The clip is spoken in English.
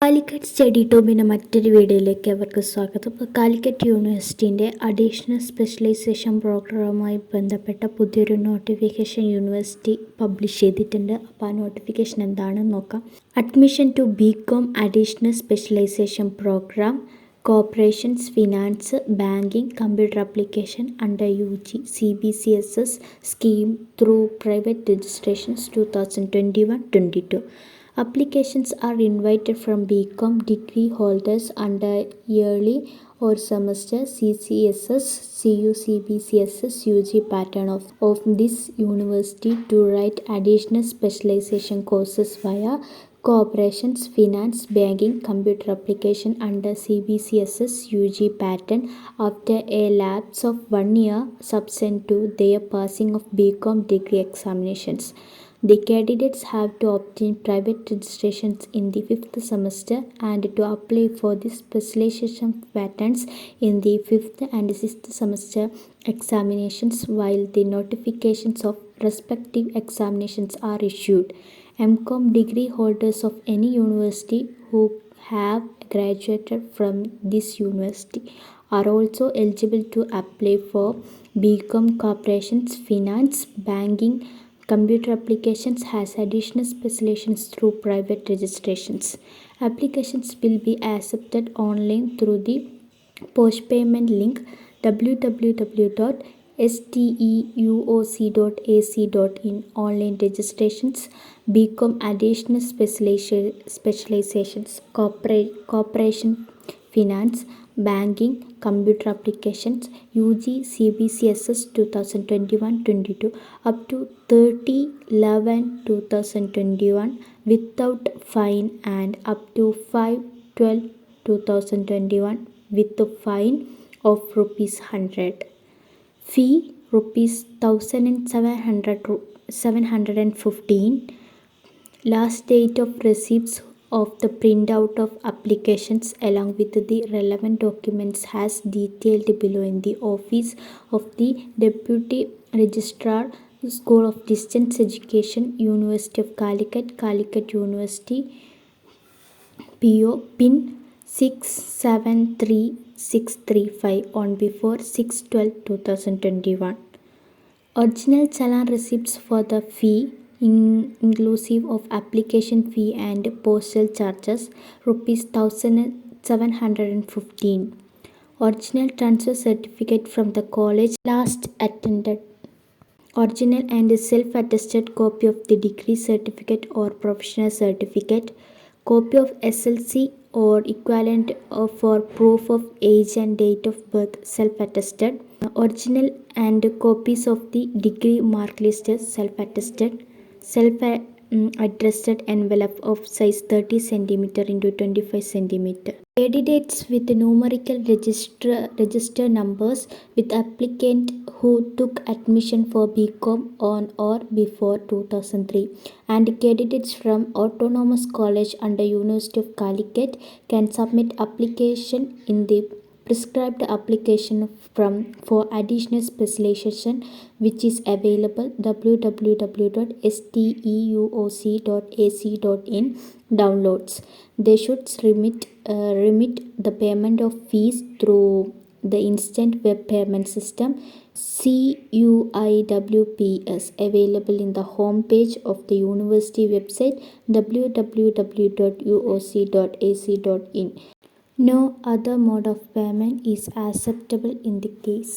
Calicut study ടൂബിൻ്റെ മറ്റൊരു വീഡിയോയിലേക്ക് അവർക്ക് സ്വാഗതം. ഇപ്പോൾ കാലിക്കറ്റ് യൂണിവേഴ്സിറ്റീൻ്റെ അഡീഷണൽ സ്പെഷ്യലൈസേഷൻ പ്രോഗ്രാമുമായി ബന്ധപ്പെട്ട പുതിയൊരു നോട്ടിഫിക്കേഷൻ യൂണിവേഴ്സിറ്റി പബ്ലിഷ് ചെയ്തിട്ടുണ്ട്. അപ്പോൾ ആ നോട്ടിഫിക്കേഷൻ എന്താണെന്ന് നോക്കാം. Admission to BCom additional specialisation programme corporations finance banking computer application under UG CBCSS scheme through private registrations 2021-22. Applications are invited from BCom degree holders under yearly or semester CCSS, CU, CBCSS, UG pattern of this university to write additional specialization courses via Corporations, Finance, Banking, Computer Application under CBCSS UG pattern after a lapse of 1 year subsequent to their passing of BCom degree examinations. The candidates have to obtain private registrations in the 5th semester and to apply for the specialization patterns in the 5th and 6th semester examinations while the notifications of respective examinations are issued. MCom degree holders of any university who have graduated from this university are also eligible to apply for BCom Corporations, Finance, Banking, Computer Applications has additional specializations through private registrations. Applications will be accepted online through the post-payment link www.steuoc.ac.in. Online registrations, BCom additional specializations, corporation, finance, banking, computer applications, UG CBCSS 2021-22 up to 30/11/2021 without fine and up to 5/12/2021 with the fine of ₹100. Fee ₹1,715. Last date of receipts of the printout of applications along with the relevant documents as detailed below in the office of the Deputy Registrar, School of Distance Education, University of Calicut, Calicut University, PO PIN 673635 on before 6/12/2021. Original challan receipts for the fee inclusive of application fee and postal charges ₹1,715. Original transfer certificate from the college last attended. Original and self-attested copy of the degree certificate or professional certificate. Copy of SLC or equivalent for proof of age and date of birth self-attested. Original and copies of the degree mark list self-attested. Self-addressed envelope of size 30 cm into 25 cm. Candidates with numerical register numbers with applicant who took admission for BCom on or before 2003 and candidates from Autonomous College under University of Calicut can submit application in the prescribed application for additional specialization which is available www.steuoc.ac.in. Downloads. They should remit the payment of fees through the instant web payment system CUIWPS available in the home page of the university website www.uoc.ac.in. No other mode of payment is acceptable in the case.